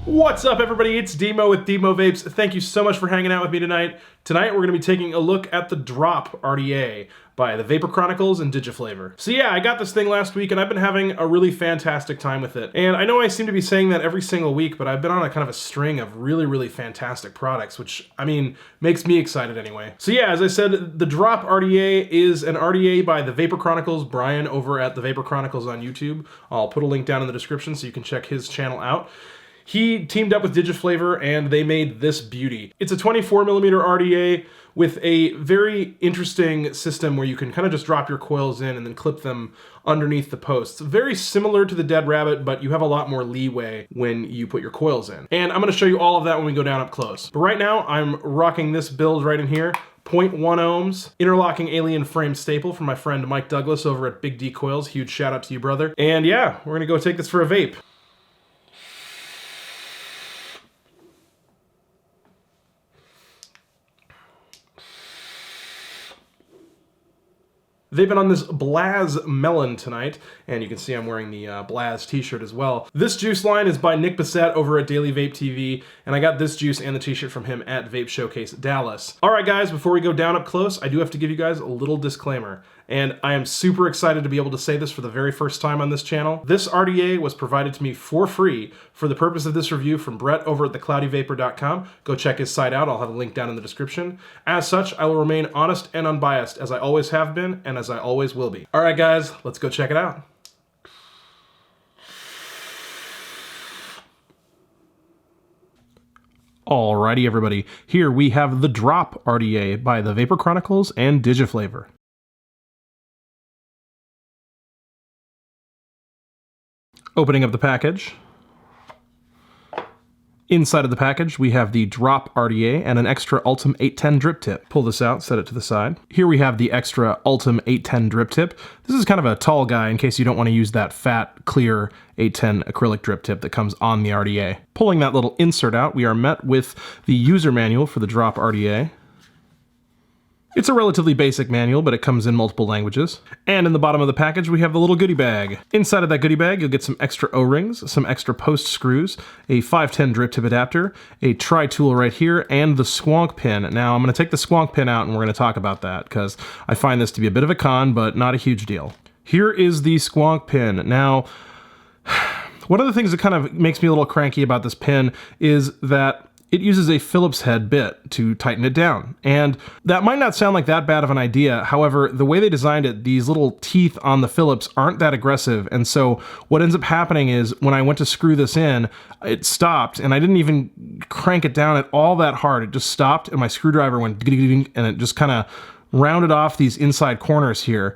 What's up, everybody? It's Demo with Demo Vapes. Thank you so much for hanging out with me tonight. Tonight we're going to be taking a look at the Drop RDA by the Vapor Chronicles and Digiflavor. So yeah, I got this thing last week and I've been having a really fantastic time with it. And I know I seem to be saying that every single week, but I've been on a kind of a string of really fantastic products, which, I mean, makes me excited anyway. So yeah, as I said, the Drop RDA is an RDA by the Vapor Chronicles, Brian over at the Vapor Chronicles on YouTube. I'll put a link down in the description so you can check his channel out. He teamed up with Digiflavor and they made this beauty. It's a 24mm RDA with a very interesting system where you can kind of just drop your coils in and then clip them underneath the posts. Very similar to the Dead Rabbit, but you have a lot more leeway when you put your coils in. And I'm going to show you all of that when we go down up close. But right now, I'm rocking this build right in here. 0.1 ohms, interlocking alien frame staple from my friend Mike Douglas over at Big D Coils. Huge shout out to you, brother. And yeah, we're going to go take this for a vape. They've been on this Blaz Melon tonight, and you can see I'm wearing the Blaz t-shirt as well. This juice line is by Nick Bissett over at Daily Vape TV, and I got this juice and the t-shirt from him at Vape Showcase Dallas. All right, guys, before we go down up close, I do have to give you guys a little disclaimer. And I am super excited to be able to say this for the very first time on this channel. This RDA was provided to me for free for the purpose of this review from Brett over at thecloudyvapor.com. Go check his site out. I'll have a link down in the description. As such, I will remain honest and unbiased, as I always have been and as I always will be. All right, guys, let's go check it out. Alrighty, everybody. Here we have the Drop RDA by the Vapor Chronicles and Digiflavor. Opening up the package. Inside of the package, we have the Drop RDA and an extra Ultim 810 drip tip. Pull this out, set it to the side. Here we have the extra Ultim 810 drip tip. This is kind of a tall guy in case you don't want to use that fat, clear 810 acrylic drip tip that comes on the RDA. Pulling that little insert out, we are met with the user manual for the Drop RDA. It's a relatively basic manual, but it comes in multiple languages. And in the bottom of the package, we have the little goodie bag. Inside of that goodie bag, you'll get some extra O-rings, some extra post screws, a 510 drip tip adapter, a tri-tool right here, and the squonk pin. Now, I'm going to take the squonk pin out and we're going to talk about that because I find this to be a bit of a con, but not a huge deal. Here is the squonk pin. Now, one of the things that kind of makes me a little cranky about this pin is that it uses a Phillips head bit to tighten it down. And that might not sound like that bad of an idea. However, the way they designed it, these little teeth on the Phillips aren't that aggressive. And so what ends up happening is when I went to screw this in, it stopped and I didn't even crank it down at all that hard. It just stopped and my screwdriver went and it just kind of rounded off these inside corners here.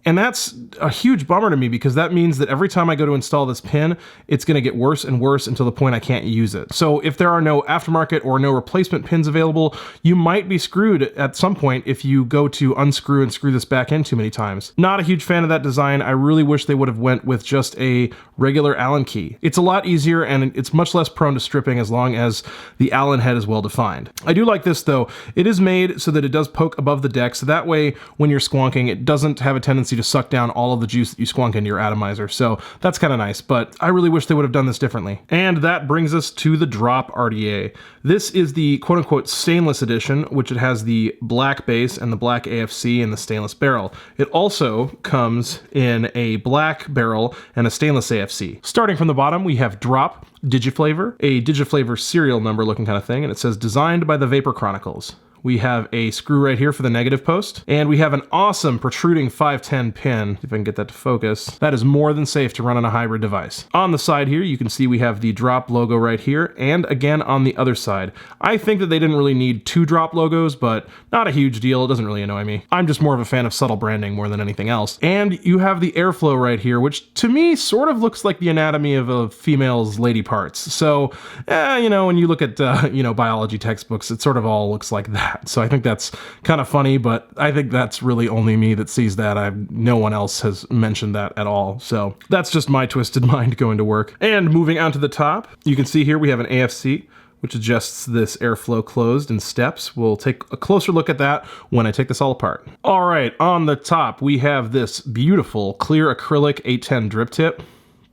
And that's a huge bummer to me because that means that every time I go to install this pin, it's going to get worse and worse until the point I can't use it. So if there are no aftermarket or no replacement pins available, you might be screwed at some point if you go to unscrew and screw this back in too many times. Not a huge fan of that design. I really wish they would have went with just a regular Allen key. It's a lot easier and it's much less prone to stripping as long as the Allen head is well defined. I do like this though. It is made so that it does poke above the deck, so that way when you're squonking, it doesn't have a tendency to suck down all of the juice that you squonk into your atomizer. So that's kind of nice, but I really wish they would have done this differently. And that brings us to the Drop RDA. This is the quote-unquote stainless edition, which it has the black base and the black AFC and the stainless barrel. It also comes in a black barrel and a stainless AFC. Starting from the bottom, we have Drop Digiflavor, a Digiflavor serial number looking kind of thing, and it says designed by the Vapor Chronicles. We have a screw right here for the negative post, and we have an awesome protruding 510 pin, if I can get that to focus. That is more than safe to run on a hybrid device. On the side here, you can see we have the Drop logo right here, and again on the other side. I think that they didn't really need two Drop logos, but not a huge deal. It doesn't really annoy me. I'm just more of a fan of subtle branding more than anything else. And you have the airflow right here, which to me sort of looks like the anatomy of a female's lady parts. So, you know, when you look at, biology textbooks, it sort of all looks like that. So I think that's kind of funny, but I think that's really only me that sees that. No one else has mentioned that at all. So that's just my twisted mind going to work. And moving on to the top, you can see here we have an AFC, which adjusts this airflow closed in steps. We'll take a closer look at that when I take this all apart. All right, on the top, we have this beautiful clear acrylic 810 drip tip.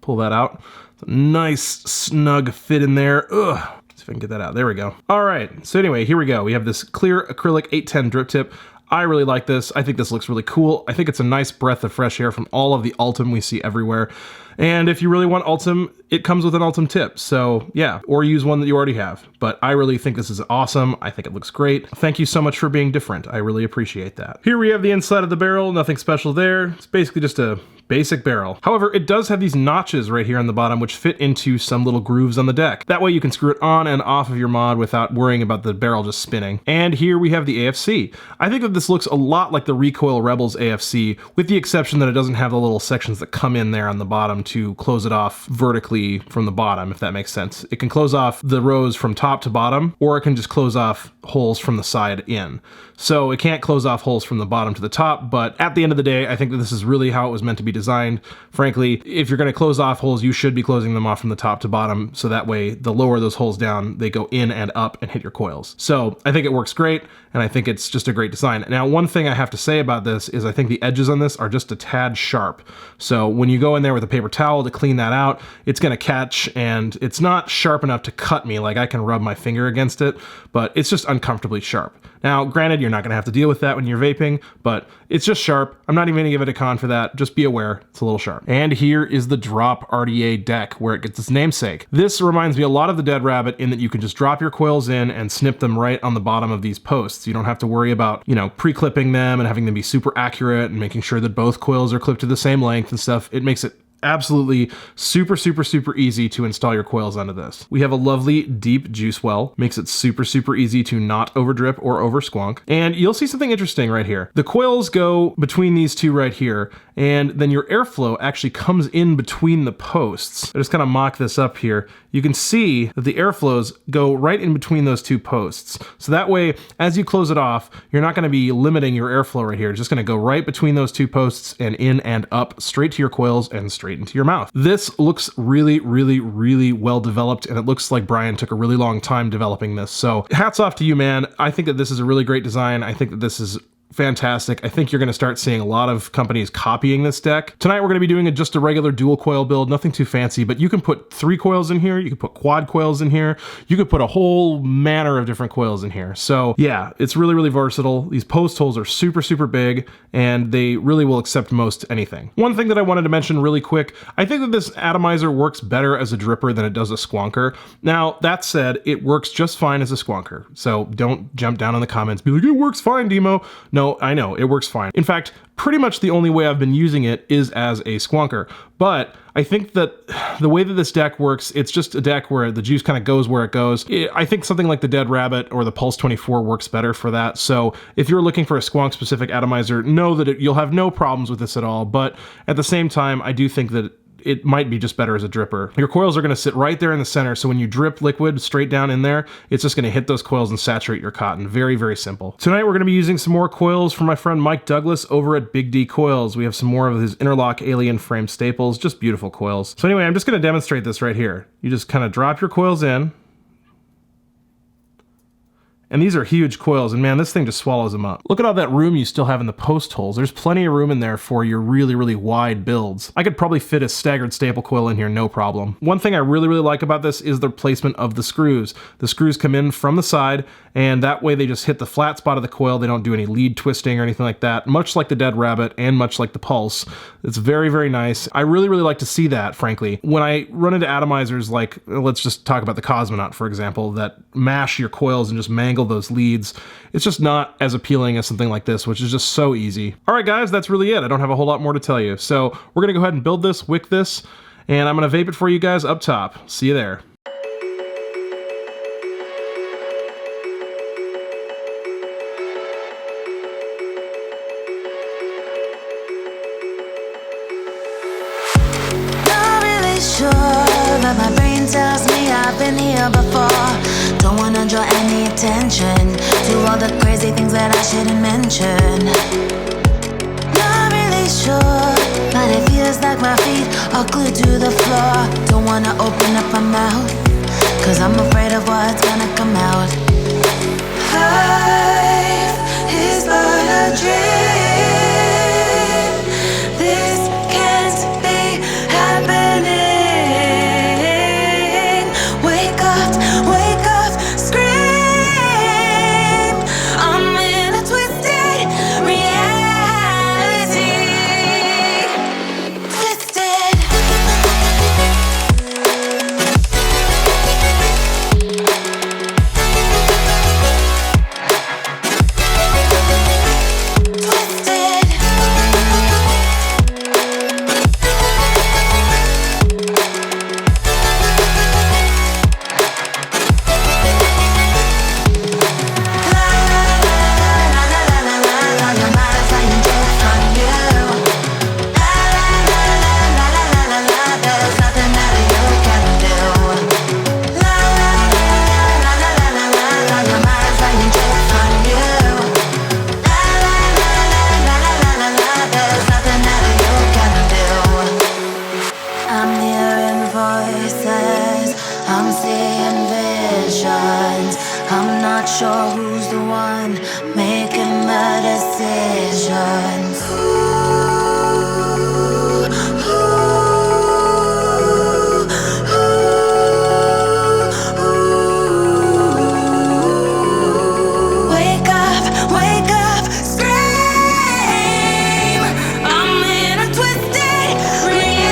Pull that out. Nice snug fit in there. Ugh. See if I can get that out. There we go. All right. So anyway, here we go. We have this clear acrylic 810 drip tip. I really like this. I think this looks really cool. I think it's a nice breath of fresh air from all of the Ultim we see everywhere. And if you really want Ultim, it comes with an Ultim tip. So yeah, or use one that you already have. But I really think this is awesome. I think it looks great. Thank you so much for being different. I really appreciate that. Here we have the inside of the barrel. Nothing special there. It's basically just a basic barrel. However, it does have these notches right here on the bottom which fit into some little grooves on the deck. That way you can screw it on and off of your mod without worrying about the barrel just spinning. And here we have the AFC. I think that this looks a lot like the Recoil Rebels AFC, with the exception that it doesn't have the little sections that come in there on the bottom to close it off vertically from the bottom, if that makes sense. It can close off the rows from top to bottom, or it can just close off holes from the side in. So it can't close off holes from the bottom to the top, but at the end of the day, I think that this is really how it was meant to be designed. Frankly, if you're going to close off holes, you should be closing them off from the top to bottom, so that way the lower those holes down, they go in and up and hit your coils. So I think it works great, and I think it's just a great design. Now, one thing I have to say about this is I think the edges on this are just a tad sharp. So when you go in there with a paper towel to clean that out, it's going to catch, and it's not sharp enough to cut me. Like, I can rub my finger against it, but it's just uncomfortably sharp. Now, granted, you're not going to have to deal with that when you're vaping, but it's just sharp. I'm not even going to give it a con for that. Just be aware, it's a little sharp. And here is the Drop RDA deck, where it gets its namesake. This reminds me a lot of the Dead Rabbit in that you can just drop your coils in and snip them right on the bottom of these posts. You don't have to worry about, you know, pre-clipping them and having them be super accurate and making sure that both coils are clipped to the same length and stuff. It makes it absolutely super easy to install your coils onto this. We have a lovely deep juice well, makes it super easy to not over drip or over squonk. And you'll see something interesting right here. The coils go between these two right here, and then your airflow actually comes in between the posts. I just kind of mock this up here. You can see that the airflows go right in between those two posts. So that way, as you close it off, you're not going to be limiting your airflow right here. It's just going to go right between those two posts and in and up straight to your coils and straight into your mouth. This looks really well developed, and it looks like Brian took a really long time developing this. So hats off to you, man. I think that this is a really great design. I think that this is fantastic. I think you're going to start seeing a lot of companies copying this deck. Tonight we're going to be doing just a regular dual coil build, nothing too fancy, but you can put 3 coils in here, you can put quad coils in here, you could put a whole manner of different coils in here. So yeah, it's really versatile. These post holes are super big, and they really will accept most anything. One thing that I wanted to mention really quick, I think that this atomizer works better as a dripper than it does a squonker. Now, that said, it works just fine as a squonker. So don't jump down in the comments, be like, it works fine, Demo. No, I know, it works fine. In fact, pretty much the only way I've been using it is as a squonker. But I think that the way that this deck works, it's just a deck where the juice kind of goes where it goes. I think something like the Dead Rabbit or the Pulse 24 works better for that. So if you're looking for a squonk specific atomizer, know that you'll have no problems with this at all. But at the same time, I do think that it might be just better as a dripper. Your coils are going to sit right there in the center, so when you drip liquid straight down in there, it's just going to hit those coils and saturate your cotton. Very simple. Tonight we're going to be using some more coils from my friend Mike Douglas over at Big D Coils. We have some more of his interlock alien frame staples, just beautiful coils. So anyway, I'm just going to demonstrate this right here. You just kind of drop your coils in. And these are huge coils, and man, this thing just swallows them up. Look at all that room you still have in the post holes. There's plenty of room in there for your really wide builds. I could probably fit a staggered staple coil in here, no problem. One thing I really like about this is the placement of the screws. The screws come in from the side, and that way they just hit the flat spot of the coil. They don't do any lead twisting or anything like that, much like the Dead Rabbit and much like the Pulse. It's very nice. I really like to see that, frankly. When I run into atomizers like, let's just talk about the Cosmonaut, for example, that mash your coils and just mangle those leads, it's just not as appealing as something like this, which is just so easy. All right, guys, that's really it. I don't have a whole lot more to tell you. So we're gonna go ahead and build this, wick this, and I'm gonna vape it for you guys up top. See you there. But my brain tells me I've been here before. Don't wanna draw any attention to all the crazy things that I shouldn't mention. Not really sure, but it feels like my feet are glued to the floor. Don't wanna open up my mouth, cause I'm afraid of what's gonna come out. Life is but a dream. This can't be happening. sure who's the one making the decisions. Wake up, scream. I'm in a twisted reality.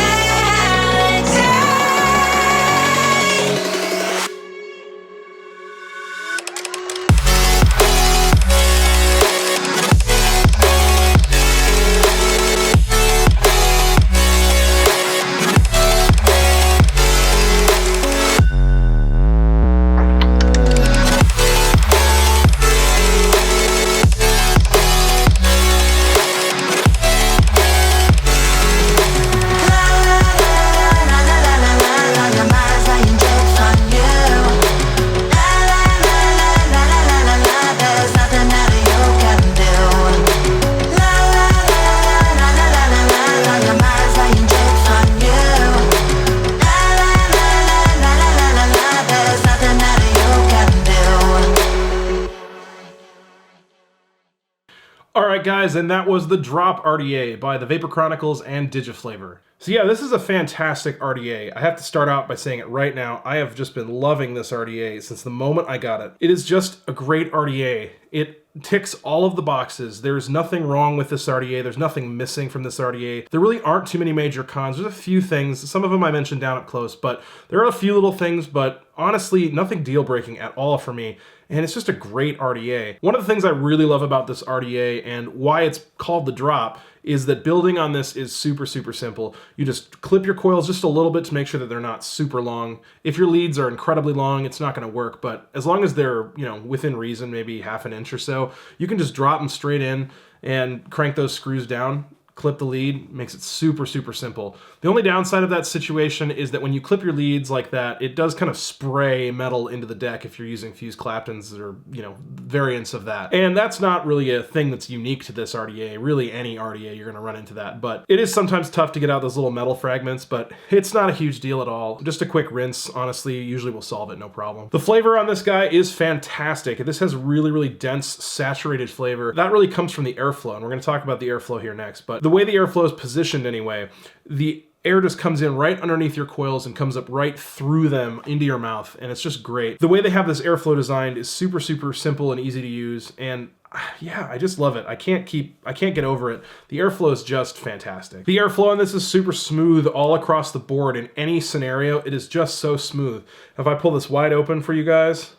Alright guys, and that was the Drop RDA by the Vapor Chronicles and Digiflavor. So yeah, this is a fantastic RDA. I have to start out by saying it right now. I have just been loving this RDA since the moment I got it. It is just a great RDA. It ticks all of the boxes. There's nothing wrong with this RDA. There's nothing missing from this RDA. There really aren't too many major cons. There's a few things. Some of them I mentioned down up close, but there are a few little things, but honestly, nothing deal-breaking at all for me. And it's just a great RDA. One of the things I really love about this RDA and why it's called the Drop is that building on this is super, super simple. You just clip your coils just a little bit to make sure that they're not super long. If your leads are incredibly long, it's not gonna work, but as long as they're, within reason, maybe half an inch or so, you can just drop them straight in and crank those screws down. Clip the lead, makes it super, super simple. The only downside of that situation is that when you clip your leads like that, it does kind of spray metal into the deck if you're using fused Claptons or, variants of that. And that's not really a thing that's unique to this RDA. Really, any RDA, you're gonna run into that. But it is sometimes tough to get out those little metal fragments, but it's not a huge deal at all. Just a quick rinse, honestly, usually will solve it, no problem. The flavor on this guy is fantastic. This has really, really dense, saturated flavor. That really comes from the airflow, and we're gonna talk about the airflow here next. But the way the airflow is positioned anyway, the air just comes in right underneath your coils and comes up right through them into your mouth, and it's just great. The way they have this airflow designed is super, super simple and easy to use, and yeah, I just love it. I can't get over it. The airflow is just fantastic. The airflow on this is super smooth all across the board in any scenario. It is just so smooth. If I pull this wide open for you guys,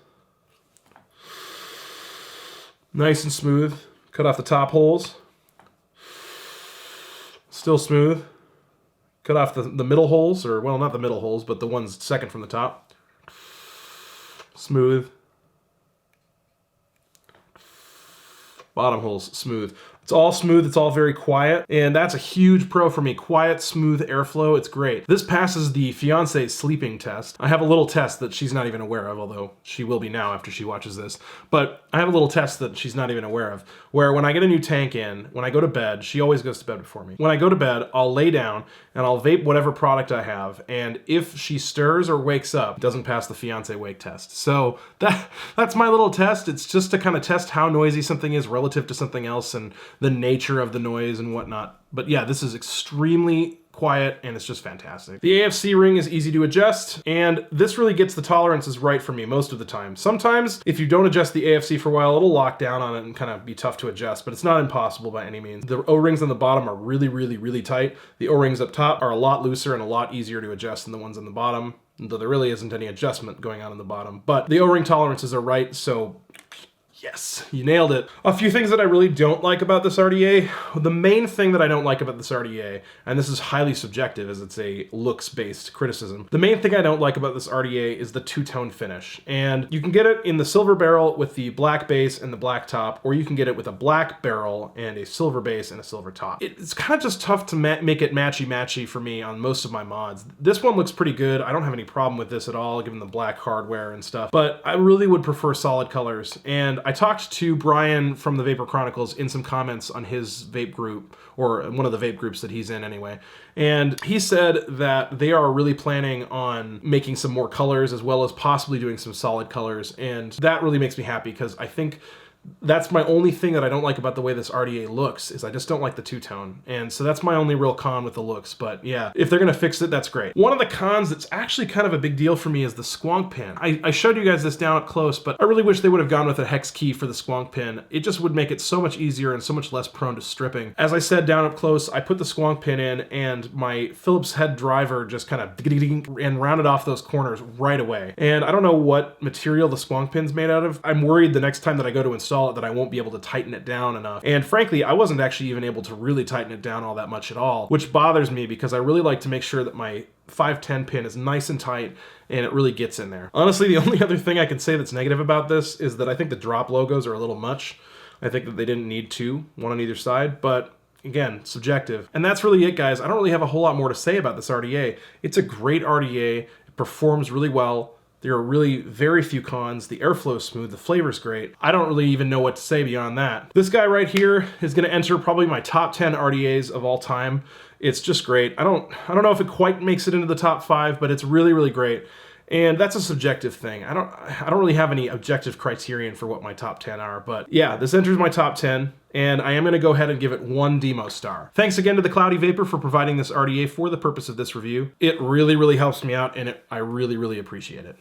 nice and smooth. Cut off the top holes. Still smooth. Cut off the middle holes, or well, not the middle holes, but the ones second from the top. Smooth. Bottom holes, smooth. It's all smooth, it's all very quiet, and that's a huge pro for me. Quiet, smooth airflow, it's great. This passes the fiancé sleeping test. I have a little test that she's not even aware of, although she will be now after she watches this. But I have a little test that she's not even aware of, where when I get a new tank in, when I go to bed, she always goes to bed before me. When I go to bed, I'll lay down and I'll vape whatever product I have, and if she stirs or wakes up, it doesn't pass the fiancé wake test. So that's my little test. It's just to kind of test how noisy something is relative to something else and the nature of the noise and whatnot. But yeah, this is extremely quiet and it's just fantastic. The AFC ring is easy to adjust, and this really gets the tolerances right for me most of the time. Sometimes if you don't adjust the AFC for a while, it'll lock down on it and kind of be tough to adjust, but it's not impossible by any means. The O-rings on the bottom are really, really, really tight. The O-rings up top are a lot looser and a lot easier to adjust than the ones on the bottom, though there really isn't any adjustment going on the bottom. But the O-ring tolerances are right, so yes, you nailed it. A few things that I really don't like about this RDA. The main thing that I don't like about this RDA, and this is highly subjective as it's a looks-based criticism, the main thing I don't like about this RDA is the two-tone finish. And you can get it in the silver barrel with the black base and the black top, or you can get it with a black barrel and a silver base and a silver top. It's kind of just tough to make it matchy-matchy for me on most of my mods. This one looks pretty good. I don't have any problem with this at all, given the black hardware and stuff, but I really would prefer solid colors, and I talked to Brian from the Vapor Chronicles in some comments on his vape group, or one of the vape groups that he's in anyway. And he said that they are really planning on making some more colors as well as possibly doing some solid colors. And that really makes me happy because I think that's my only thing that I don't like about the way this RDA looks, is I just don't like the two-tone. And so that's my only real con with the looks. But yeah, if they're gonna fix it, that's great. One of the cons that's actually kind of a big deal for me is the squonk pin. I showed you guys this down up close, but I really wish they would have gone with a hex key for the squonk pin. It just would make it so much easier and so much less prone to stripping. As I said down up close, I put the squonk pin in and my Phillips head driver just kind of and rounded off those corners right away. And I don't know what material the squonk pin's made out of. I'm worried the next time that I go to install it that I won't be able to tighten it down enough. And frankly, I wasn't actually even able to really tighten it down all that much at all, which bothers me because I really like to make sure that my 510 pin is nice and tight and it really gets in there. Honestly, the only other thing I can say that's negative about this is that I think the drop logos are a little much. I think that they didn't need two, one on either side, but again, subjective. And that's really it, guys. I don't really have a whole lot more to say about this RDA. It's a great RDA. It performs really well. There are really very few cons. The airflow is smooth, the flavor's great. I don't really even know what to say beyond that. This guy right here is gonna enter probably my top 10 RDAs of all time. It's just great. I don't know if it quite makes it into the top 5, but it's really, really great. And that's a subjective thing. I don't really have any objective criterion for what my top 10 are, but yeah, this enters my top 10, and I am gonna go ahead and give it 1 Demo star. Thanks again to the Cloudy Vapor for providing this RDA for the purpose of this review. It really, really helps me out, and I really, really appreciate it.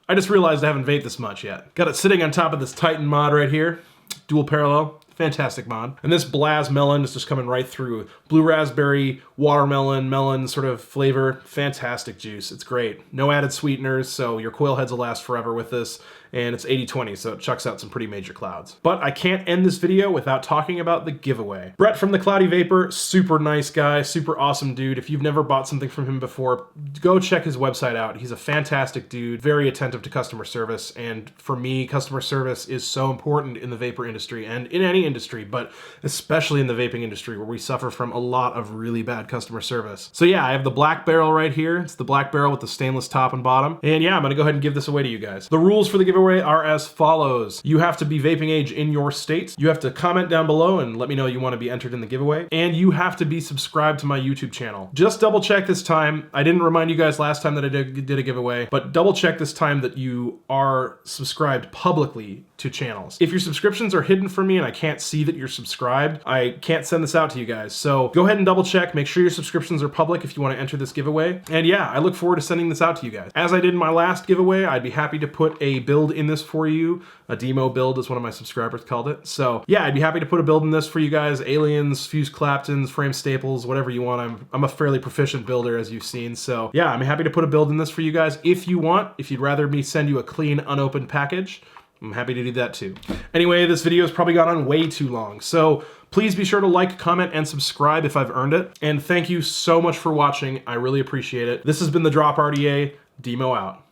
I just realized I haven't vaped this much yet. Got it sitting on top of this Titan mod right here. Dual parallel. Fantastic mod. And this Blaz melon is just coming right through. Blue raspberry, watermelon, melon sort of flavor. Fantastic juice. It's great. No added sweeteners, so your coil heads will last forever with this. And it's 80/20, so it chucks out some pretty major clouds. But I can't end this video without talking about the giveaway. Brett from the Cloudy Vapor, super nice guy, super awesome dude. If you've never bought something from him before, go check his website out. He's a fantastic dude, very attentive to customer service. And for me, customer service is so important in the vapor industry and in any industry, but especially in the vaping industry where we suffer from a lot of really bad customer service. So yeah, I have the black barrel right here. It's the black barrel with the stainless top and bottom. And yeah, I'm gonna go ahead and give this away to you guys. The rules for the giveaway are as follows. You have to be vaping age in your state. You have to comment down below and let me know you want to be entered in the giveaway. And you have to be subscribed to my YouTube channel. Just double check this time. I didn't remind you guys last time that I did a giveaway, but double check this time that you are subscribed publicly to channels. If your subscriptions are hidden from me and I can't see that you're subscribed, I can't send this out to you guys. So go ahead and double check. Make sure your subscriptions are public if you want to enter this giveaway. And yeah, I look forward to sending this out to you guys. As I did in my last giveaway, I'd be happy to put a build in this for you. A demo build is one of my subscribers called it. So yeah, I'd be happy to put a build in this for you guys. Aliens, fused Claptons, frame staples, whatever you want. I'm a fairly proficient builder, as you've seen. So yeah, I'm happy to put a build in this for you guys if you want. If you'd rather me send you a clean, unopened package, I'm happy to do that too. Anyway, this video has probably gone on way too long. So please be sure to like, comment, and subscribe if I've earned it. And thank you so much for watching. I really appreciate it. This has been the Drop RDA. Demo out.